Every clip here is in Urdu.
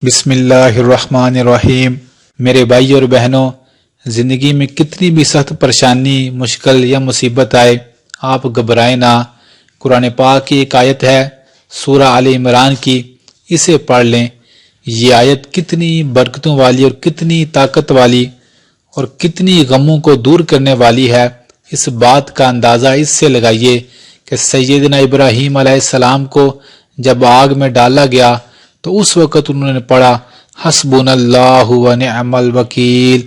بسم اللہ الرحمن الرحیم۔ میرے بھائی اور بہنوں، زندگی میں کتنی بھی سخت پریشانی، مشکل یا مصیبت آئے، آپ گھبرائیں نہ۔ قرآن پاک کی ایک آیت ہے سورہ آل عمران کی، اسے پڑھ لیں۔ یہ آیت کتنی برکتوں والی اور کتنی طاقت والی اور کتنی غموں کو دور کرنے والی ہے، اس بات کا اندازہ اس سے لگائیے کہ سیدنا ابراہیم علیہ السلام کو جب آگ میں ڈالا گیا تو اس وقت انہوں نے پڑھا حسبنا اللہ و نعم الوکیل۔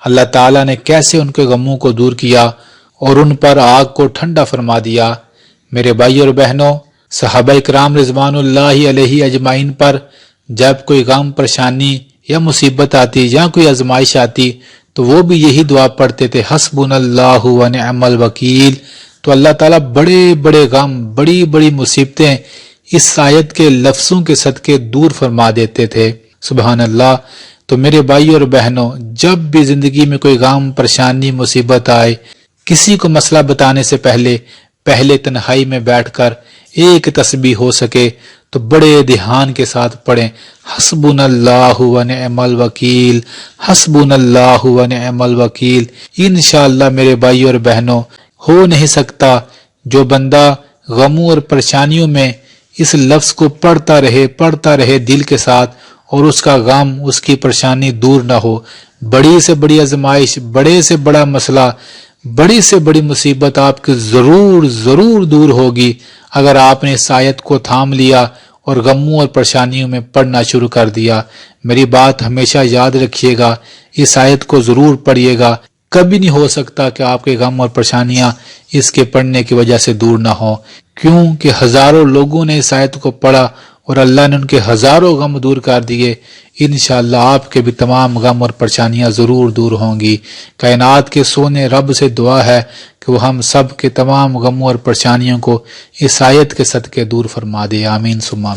اللہ تعالیٰ نے کیسے ان کے غموں کو دور کیا اور ان پر آگ کو ٹھنڈا فرما دیا۔ میرے بھائی اور بہنوں، صحابہ کرام رضوان اللہ علیہ اجمعین پر جب کوئی غم، پریشانی یا مصیبت آتی یا کوئی آزمائش آتی تو وہ بھی یہی دعا پڑھتے تھے حسبنا اللہ و نعم الوکیل۔ تو اللہ تعالیٰ بڑے بڑے غم، بڑی بڑی مصیبتیں اس آیت کے لفظوں کے صدقے دور فرما دیتے تھے۔ سبحان اللہ۔ تو میرے بھائی اور بہنوں، جب بھی زندگی میں کوئی غم، پریشانی، مصیبت آئے، کسی کو مسئلہ بتانے سے پہلے تنہائی میں بیٹھ کر ایک تسبیح ہو سکے تو بڑے دھیان کے ساتھ پڑھیں حسبنا اللہ و نعم الوکیل، حسبنا اللہ و نعم الوکیل۔ انشاءاللہ میرے بھائی اور بہنوں، ہو نہیں سکتا جو بندہ غموں اور پریشانیوں میں اس لفظ کو پڑھتا رہے دل کے ساتھ اور اس کا غم، اس کی پریشانی دور نہ ہو۔ بڑی سے بڑی آزمائش، بڑے سے بڑا مسئلہ، بڑی سے بڑی مصیبت آپ کی ضرور دور ہوگی اگر آپ نے اس آیت کو تھام لیا اور غموں اور پریشانیوں میں پڑھنا شروع کر دیا۔ میری بات ہمیشہ یاد رکھیے گا، اس آیت کو ضرور پڑھیے گا۔ کبھی نہیں ہو سکتا کہ آپ کے غم اور پریشانیاں اس کے پڑھنے کی وجہ سے دور نہ ہوں، کیونکہ ہزاروں لوگوں نے اس آیت کو پڑھا اور اللہ نے ان کے ہزاروں غم دور کر دیے۔ انشاءاللہ آپ کے بھی تمام غم اور پریشانیاں ضرور دور ہوں گی۔ کائنات کے سونے رب سے دعا ہے کہ وہ ہم سب کے تمام غموں اور پریشانیوں کو اس آیت کے صدقے دور فرما دے۔ آمین ثم آمین۔